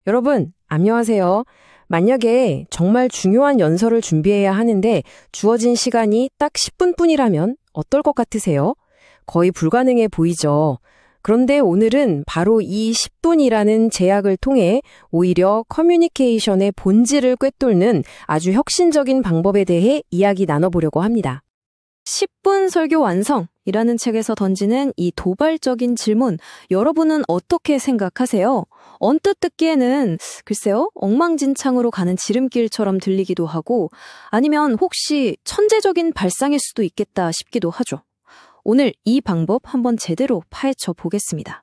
여러분, 안녕하세요. 만약에 정말 중요한 연설을 준비해야 하는데 주어진 시간이 딱 10분뿐이라면 어떨 것 같으세요? 거의 불가능해 보이죠? 그런데 오늘은 바로 이 10분이라는 제약을 통해 오히려 커뮤니케이션의 본질을 꿰뚫는 아주 혁신적인 방법에 대해 이야기 나눠보려고 합니다. 10분 설교 완성이라는 책에서 던지는 이 도발적인 질문, 여러분은 어떻게 생각하세요? 언뜻 듣기에는 글쎄요, 엉망진창으로 가는 지름길처럼 들리기도 하고 아니면 혹시 천재적인 발상일 수도 있겠다 싶기도 하죠. 오늘 이 방법 한번 제대로 파헤쳐 보겠습니다.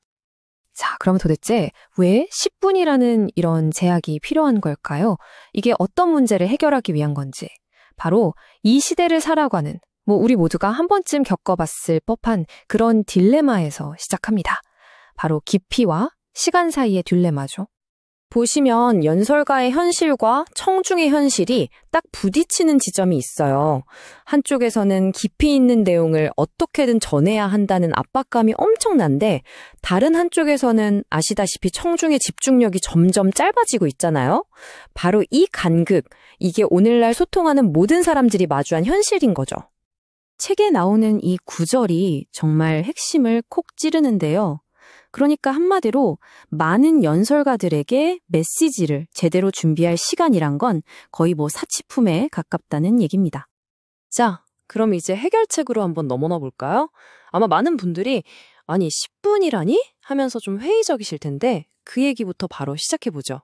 자, 그럼 도대체 왜 10분이라는 이런 제약이 필요한 걸까요? 이게 어떤 문제를 해결하기 위한 건지. 바로 이 시대를 살아가는 우리 모두가 한 번쯤 겪어봤을 법한 그런 딜레마에서 시작합니다. 바로 깊이와 시간 사이의 딜레마죠. 보시면 연설가의 현실과 청중의 현실이 딱 부딪히는 지점이 있어요. 한쪽에서는 깊이 있는 내용을 어떻게든 전해야 한다는 압박감이 엄청난데 다른 한쪽에서는 아시다시피 청중의 집중력이 점점 짧아지고 있잖아요. 바로 이 간극, 이게 오늘날 소통하는 모든 사람들이 마주한 현실인 거죠. 책에 나오는 이 구절이 정말 핵심을 콕 찌르는데요. 그러니까 한마디로 많은 연설가들에게 메시지를 제대로 준비할 시간이란 건 거의 사치품에 가깝다는 얘기입니다. 자, 그럼 이제 해결책으로 한번 넘어가 볼까요? 아마 많은 분들이 아니 10분이라니? 하면서 좀 회의적이실 텐데 그 얘기부터 바로 시작해보죠.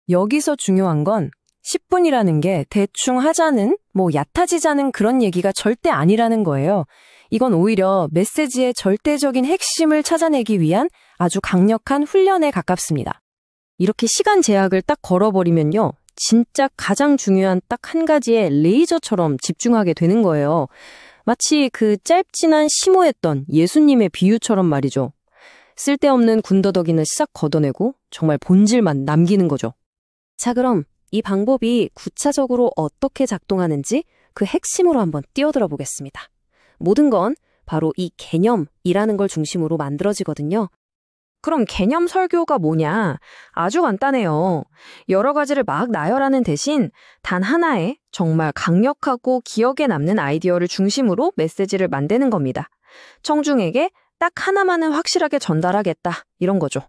여기서 중요한 건 10분이라는 게 대충 하자는, 얕아지자는 그런 얘기가 절대 아니라는 거예요. 이건 오히려 메시지의 절대적인 핵심을 찾아내기 위한 아주 강력한 훈련에 가깝습니다. 이렇게 시간 제약을 딱 걸어버리면요. 진짜 가장 중요한 딱 한 가지에 레이저처럼 집중하게 되는 거예요. 마치 그 짧지만 심오했던 예수님의 비유처럼 말이죠. 쓸데없는 군더더기는 싹 걷어내고 정말 본질만 남기는 거죠. 자, 그럼 이 방법이 구체적으로 어떻게 작동하는지 그 핵심으로 한번 뛰어들어 보겠습니다. 모든 건 바로 이 개념이라는 걸 중심으로 만들어지거든요. 그럼 개념 설교가 뭐냐? 아주 간단해요. 여러 가지를 막 나열하는 대신 단 하나의 정말 강력하고 기억에 남는 아이디어를 중심으로 메시지를 만드는 겁니다. 청중에게 딱 하나만은 확실하게 전달하겠다, 이런 거죠.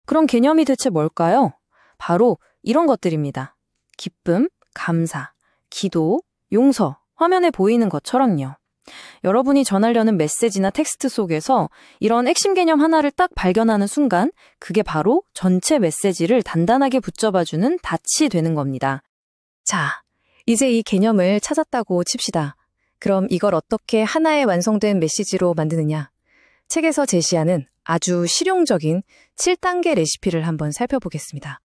그럼 개념이 대체 뭘까요? 바로 이런 것들입니다. 기쁨, 감사, 기도, 용서, 화면에 보이는 것처럼요. 여러분이 전하려는 메시지나 텍스트 속에서 이런 핵심 개념 하나를 딱 발견하는 순간 그게 바로 전체 메시지를 단단하게 붙잡아주는 닻이 되는 겁니다. 자, 이제 이 개념을 찾았다고 칩시다. 그럼 이걸 어떻게 하나의 완성된 메시지로 만드느냐? 책에서 제시하는 아주 실용적인 7단계 레시피를 한번 살펴보겠습니다.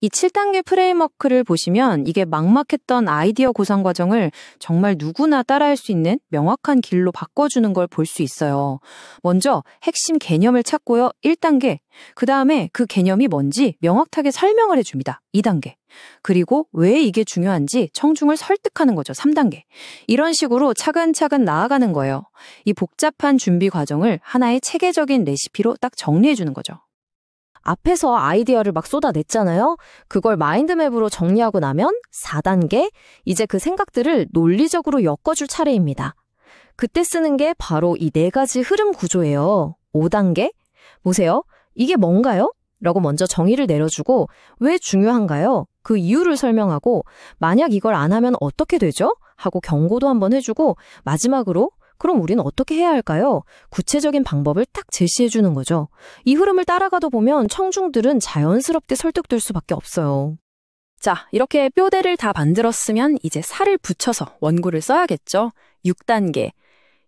이 7단계 프레임워크를 보시면 이게 막막했던 아이디어 구상 과정을 정말 누구나 따라할 수 있는 명확한 길로 바꿔주는 걸 볼 수 있어요. 먼저 핵심 개념을 찾고요. 1단계. 그 다음에 그 개념이 뭔지 명확하게 설명을 해줍니다. 2단계. 그리고 왜 이게 중요한지 청중을 설득하는 거죠. 3단계. 이런 식으로 차근차근 나아가는 거예요. 이 복잡한 준비 과정을 하나의 체계적인 레시피로 딱 정리해주는 거죠. 앞에서 아이디어를 막 쏟아냈잖아요. 그걸 마인드맵으로 정리하고 나면 4단계, 이제 그 생각들을 논리적으로 엮어줄 차례입니다. 그때 쓰는 게 바로 이 4가지 흐름 구조예요. 5단계, 보세요. 이게 뭔가요? 라고 먼저 정의를 내려주고 왜 중요한가요? 그 이유를 설명하고 만약 이걸 안 하면 어떻게 되죠? 하고 경고도 한번 해주고 마지막으로 그럼 우리는 어떻게 해야 할까요? 구체적인 방법을 딱 제시해주는 거죠. 이 흐름을 따라가다 보면 청중들은 자연스럽게 설득될 수밖에 없어요. 자, 이렇게 뼈대를 다 만들었으면 이제 살을 붙여서 원고를 써야겠죠. 6단계.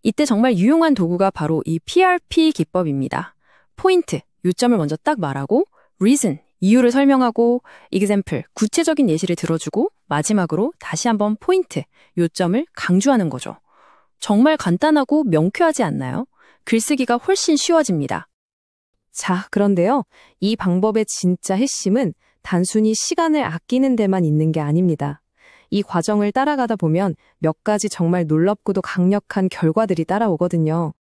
이때 정말 유용한 도구가 바로 이 PRP 기법입니다. 포인트, 요점을 먼저 딱 말하고 reason, 이유를 설명하고 example, 구체적인 예시를 들어주고 마지막으로 다시 한번 포인트, 요점을 강조하는 거죠. 정말 간단하고 명쾌하지 않나요? 글쓰기가 훨씬 쉬워집니다. 자, 그런데요. 이 방법의 진짜 핵심은 단순히 시간을 아끼는 데만 있는 게 아닙니다. 이 과정을 따라가다 보면 몇 가지 정말 놀랍고도 강력한 결과들이 따라오거든요.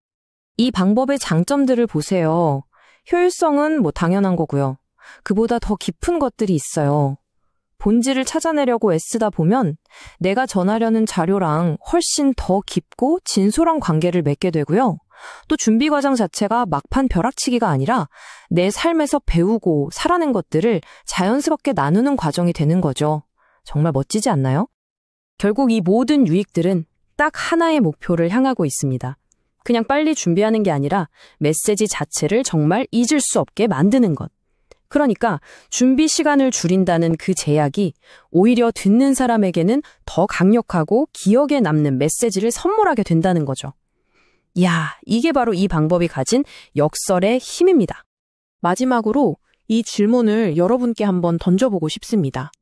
이 방법의 장점들을 보세요. 효율성은 당연한 거고요. 그보다 더 깊은 것들이 있어요. 본질을 찾아내려고 애쓰다 보면 내가 전하려는 자료랑 훨씬 더 깊고 진솔한 관계를 맺게 되고요. 또 준비 과정 자체가 막판 벼락치기가 아니라 내 삶에서 배우고 살아낸 것들을 자연스럽게 나누는 과정이 되는 거죠. 정말 멋지지 않나요? 결국 이 모든 유익들은 딱 하나의 목표를 향하고 있습니다. 그냥 빨리 준비하는 게 아니라 메시지 자체를 정말 잊을 수 없게 만드는 것. 그러니까 준비 시간을 줄인다는 그 제약이 오히려 듣는 사람에게는 더 강력하고 기억에 남는 메시지를 선물하게 된다는 거죠. 이야, 이게 바로 이 방법이 가진 역설의 힘입니다. 마지막으로 이 질문을 여러분께 한번 던져보고 싶습니다.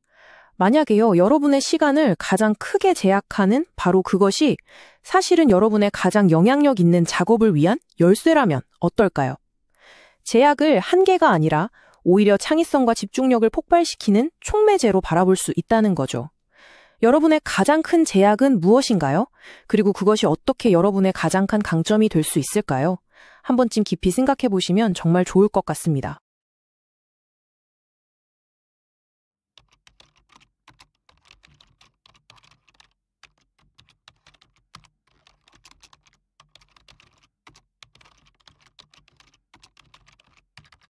만약에요, 여러분의 시간을 가장 크게 제약하는 바로 그것이 사실은 여러분의 가장 영향력 있는 작업을 위한 열쇠라면 어떨까요? 제약을 한계가 아니라 오히려 창의성과 집중력을 폭발시키는 촉매제로 바라볼 수 있다는 거죠. 여러분의 가장 큰 제약은 무엇인가요? 그리고 그것이 어떻게 여러분의 가장 큰 강점이 될 수 있을까요? 한 번쯤 깊이 생각해 보시면 정말 좋을 것 같습니다.